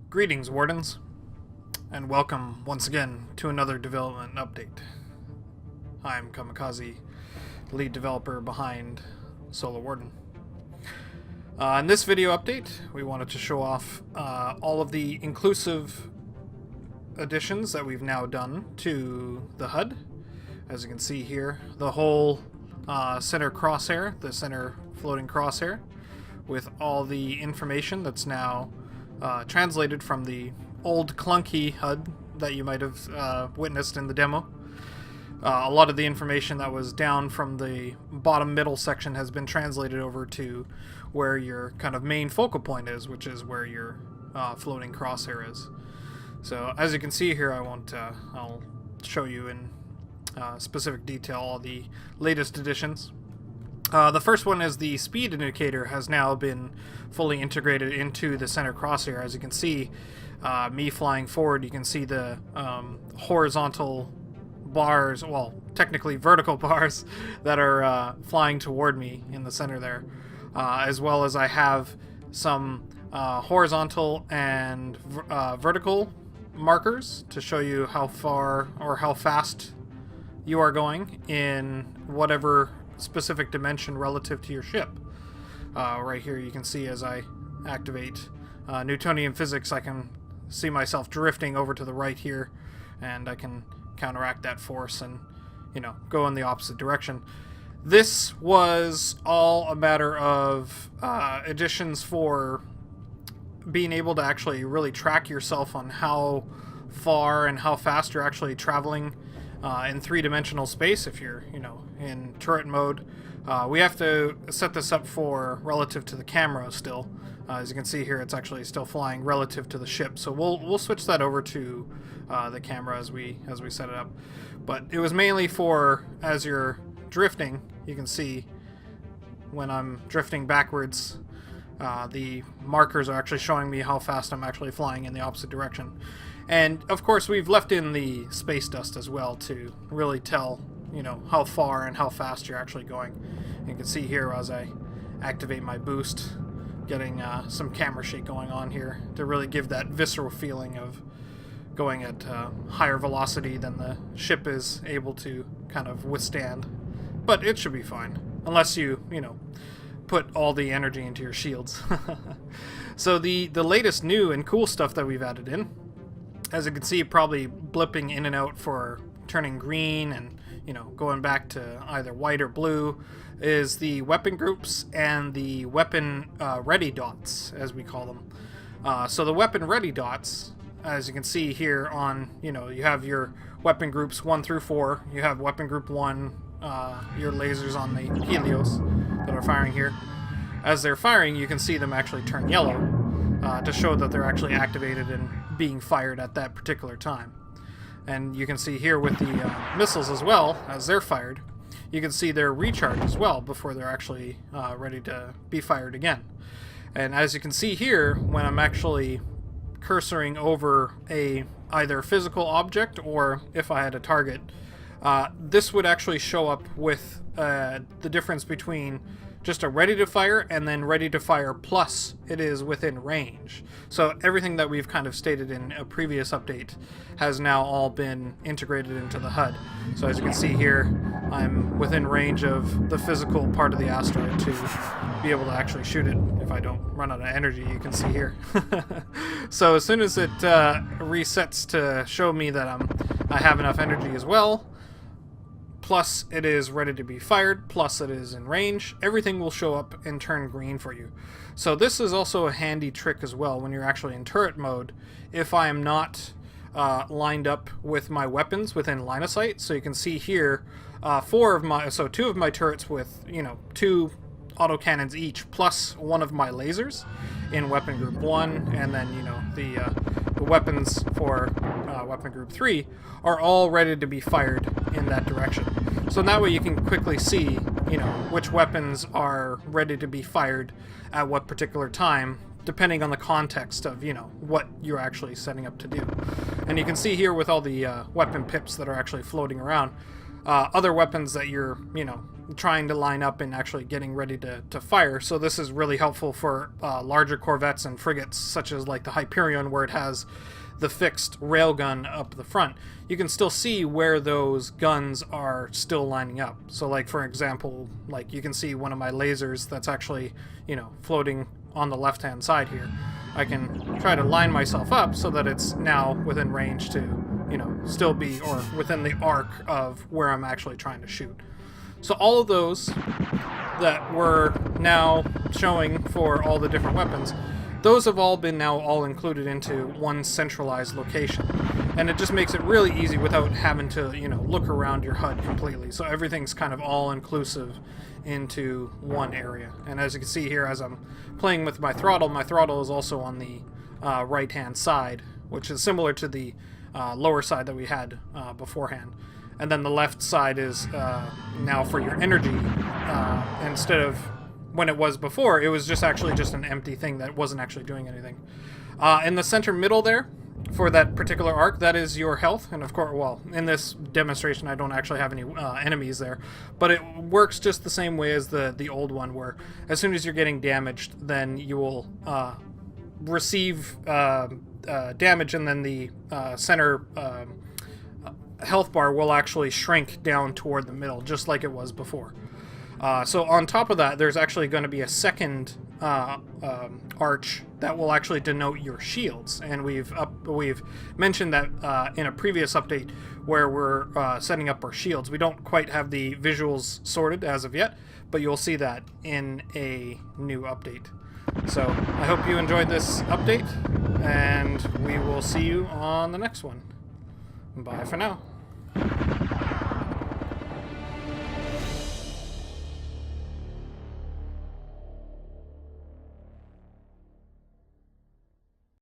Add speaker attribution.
Speaker 1: Greetings, Wardens, and welcome once again to another development update. I'm Kamikaze, lead developer behind Warden. In this video update, we wanted to show off all of the inclusive additions that we've now done to the HUD. As you can see here, the whole center crosshair, the center floating crosshair, with all the information that's now translated from the old clunky HUD that you might have witnessed in the demo. A lot of the information that was down from the bottom middle section has been translated over to where your kind of main focal point is, which is where your floating crosshair is. So as you can see here, I'll show you in specific detail all the latest additions. The first one is the speed indicator has now been fully integrated into the center crosshair. As you can see, me flying forward, you can see the horizontal bars, well, technically vertical bars, that are flying toward me in the center there, as well as I have some horizontal and vertical markers to show you how far or how fast you are going in whatever specific dimension relative to your ship. Right here you can see as I activate Newtonian physics, I can see myself drifting over to the right here, and I can counteract that force and, you know, go in the opposite direction. This was all a matter of additions for being able to actually really track yourself on how far and how fast you're actually traveling in three-dimensional space. If you're, you know, in turret mode, we have to set this up for relative to the camera still. As you can see here, it's actually still flying relative to the ship, so we'll switch that over to the camera as we set it up. But it was mainly for, as you're drifting, you can see when I'm drifting backwards, the markers are actually showing me how fast I'm actually flying in the opposite direction. And of course we've left in the space dust as well to really tell, you know, how far and how fast you're actually going. You can see here as I activate my boost, getting some camera shake going on here to really give that visceral feeling of going at higher velocity than the ship is able to kind of withstand. But it should be fine, unless you know, put all the energy into your shields. So the latest new and cool stuff that we've added in, as you can see, probably blipping in and out for turning green and, you know, going back to either white or blue, is the weapon groups and the weapon ready dots, as we call them. So the weapon ready dots, as you can see here on, you know, you have your weapon groups 1 through 4. You have weapon group 1, your lasers on the Helios that are firing here. As they're firing, you can see them actually turn yellow to show that they're actually activated and being fired at that particular time. And you can see here with the missiles as well, as they're fired, you can see their recharge as well before they're actually ready to be fired again. And as you can see here, when I'm actually cursoring over a either physical object or if I had a target, this would actually show up with the difference between just a ready to fire and then ready to fire plus it is within range. So everything that we've kind of stated in a previous update has now all been integrated into the HUD. So as you can see here, I'm within range of the physical part of the asteroid to be able to actually shoot it if I don't run out of energy. You can see here. So as soon as it resets to show me that I have enough energy as well, plus it is ready to be fired, plus it is in range, everything will show up and turn green for you. So this is also a handy trick as well when you're actually in turret mode, if I am not lined up with my weapons within line of sight. So you can see here, 2 of my turrets with, you know, 2 autocannons each, plus 1 of my lasers in weapon group 1, and then, you know, the weapons for weapon group 3 are all ready to be fired in that direction. So that way you can quickly see, you know, which weapons are ready to be fired at what particular time, depending on the context of, you know, what you're actually setting up to do. And you can see here with all the weapon pips that are actually floating around, other weapons that you're, trying to line up and actually getting ready to fire. So this is really helpful for larger corvettes and frigates, such as like the Hyperion, where it has the fixed railgun up the front. You can still see where those guns are still lining up. So like, for example, like you can see one of my lasers that's actually, floating on the left-hand side here. I can try to line myself up so that it's now within range to, still be, or within the arc of where I'm actually trying to shoot. So all of those that we're now showing for all the different weapons, those have all been now all included into one centralized location. And it just makes it really easy without having to, look around your HUD completely. So everything's kind of all inclusive into one area. And as you can see here, as I'm playing with my throttle is also on the right-hand side, which is similar to the lower side that we had beforehand. And then the left side is now for your energy, instead of when it was before, it was just actually just an empty thing that wasn't actually doing anything. In the center middle there, for that particular arc, that is your health. And of course, well, in this demonstration, I don't actually have any enemies there, but it works just the same way as the old one, where as soon as you're getting damaged, then you will receive damage, and then the center health bar will actually shrink down toward the middle, just like it was before. So on top of that, there's actually going to be a second arch that will actually denote your shields, and we've mentioned that in a previous update where we're setting up our shields. We don't quite have the visuals sorted as of yet, but you'll see that in a new update. So I hope you enjoyed this update, and we will see you on the next one. Bye for now.